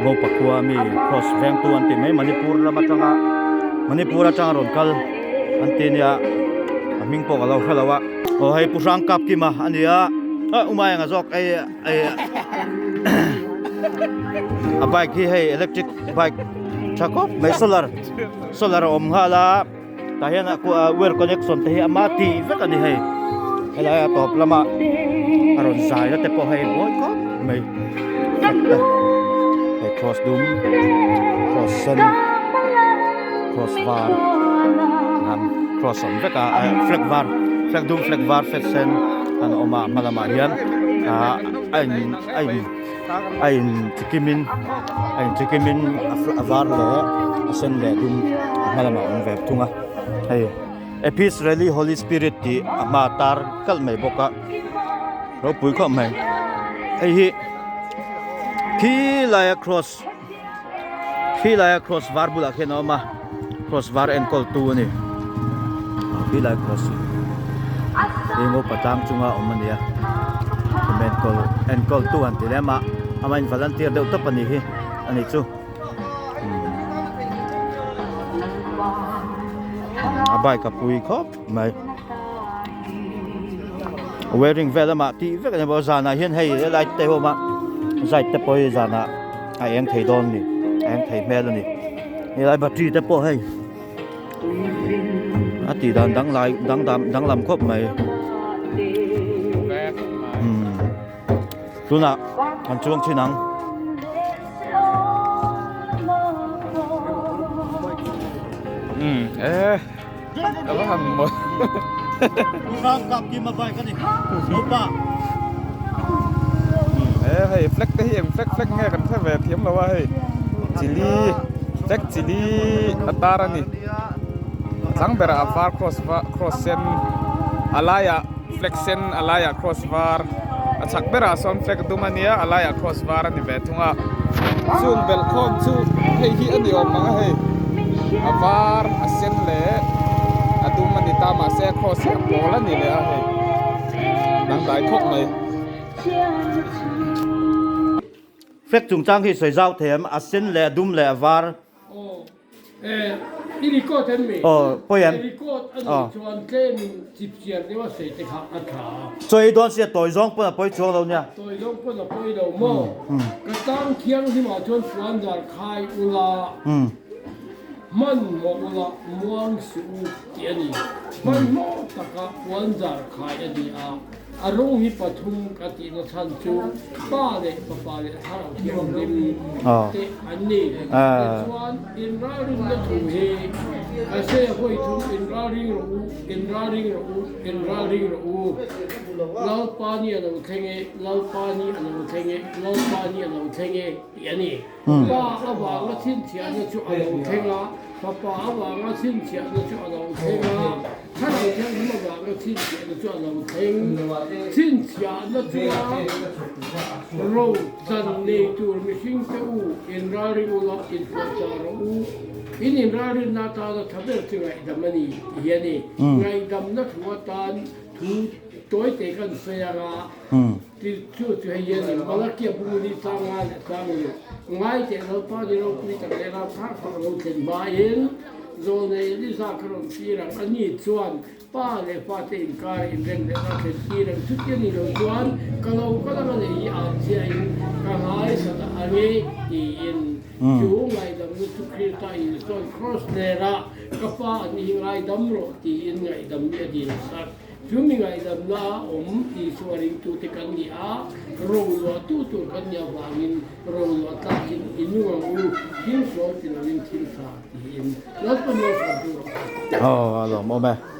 ngo pakua mi cross veng tu anti mai Manipur la matanga Manipur atang ron kal anti nia aming po kalaw khalawa o hay pusang kap ki ma ania umay nga jok ay a bike hi hay electric bike chakop may solar om hala tahian aku wear connection tahi amati vet ani hay ela top lama aron sai la te po hay boy ko may cross dum cross sen cross var cross on veka flag var flag sen ano oma malama hian ain tikimin var le asen le dum malama on web tunga hey epis really holy spirit ti amatar kal mai boka ro pui kho mai ai hi khi laya cross var bula khen oma cross var en kol tu ni khi laya cross ingo patang chunga omania en kol tu an tilema amain volunteer de utap ani hi ani chu abai ka pui khop mai wearing velama ti vek ne bo zana hian hei lai te ho ma zai te poi zana ai eng thei don ni eng thei mel ni ni lai battery te po hei ati dan dang lam khop mai tuna an chuang chinang Apa hammo? Kurang kap ki ma bai ka ni opa Hey, fleck cái hiểm fleck nghe cần phải về thiếm là vậy. Chili atara ni. Sang bera var cross sen alaya flexen alaya cross var. Achak bera son fleck dumania alaya cross var ni ve thunga. Chung bel khom chu hey hi ani om ma hey. Avar asen le adumani tama se cross pola ni le hey. Nang dai khok mai. phek chung chang hi soi zau them asin le dum le var ini ko ten me poyan ini ko an chuan ken chip chiar ni wa sei te kha a kha choi don sia toy zong pa poi chong lo nya toi dong ko na poi do mo ka tang khiang hi ma chuan chuan dar khai ula man mo ula muang su ti ani man mo taka chuan dar khai ani a arong hi pathum ka ti na chan chu pa le ha hiam dim te ani chuan in ra ring na thu he ka se hoi thu in ra ring ro lau pa ni alo thenge yani pa aba nga chin chia na chu alo thenga papa aba nga chin chia na chu alo thenga ha na theng ma ba nga chin chia na chu alo theng chin chia na chu ro zan ne tu mi sing te u in ra ring ula in fa cha ro u in ra ring na ta da thaber ti ngai damani yani ngai dam na thuwa tan thu tối tế cần xây ra thì chưa hay gì mà nó kia bù đi sang ngay thì nó bao nhiêu quý tặng để làm khác hoặc là tiền bãi rồi này đi ra cái đồng chí là anh nhị chuan ba để phát tiền cái bên để nó tiền kia là chút cái gì rồi chuan kalau cái này ăn chơi cái hai sẽ là anh thì chú ngay đâm nó chút kia tay rồi cross này ra cái pha anh ngay đâm rồi thì ngay đâm cái gì là sao chúng mình ngày đầm na thì số ring tu te kan ni a rong lo tu kan ya wangin rong lo ta kin inu ang hin so tin ring tin sa in lot pa mo sa tu alo mo me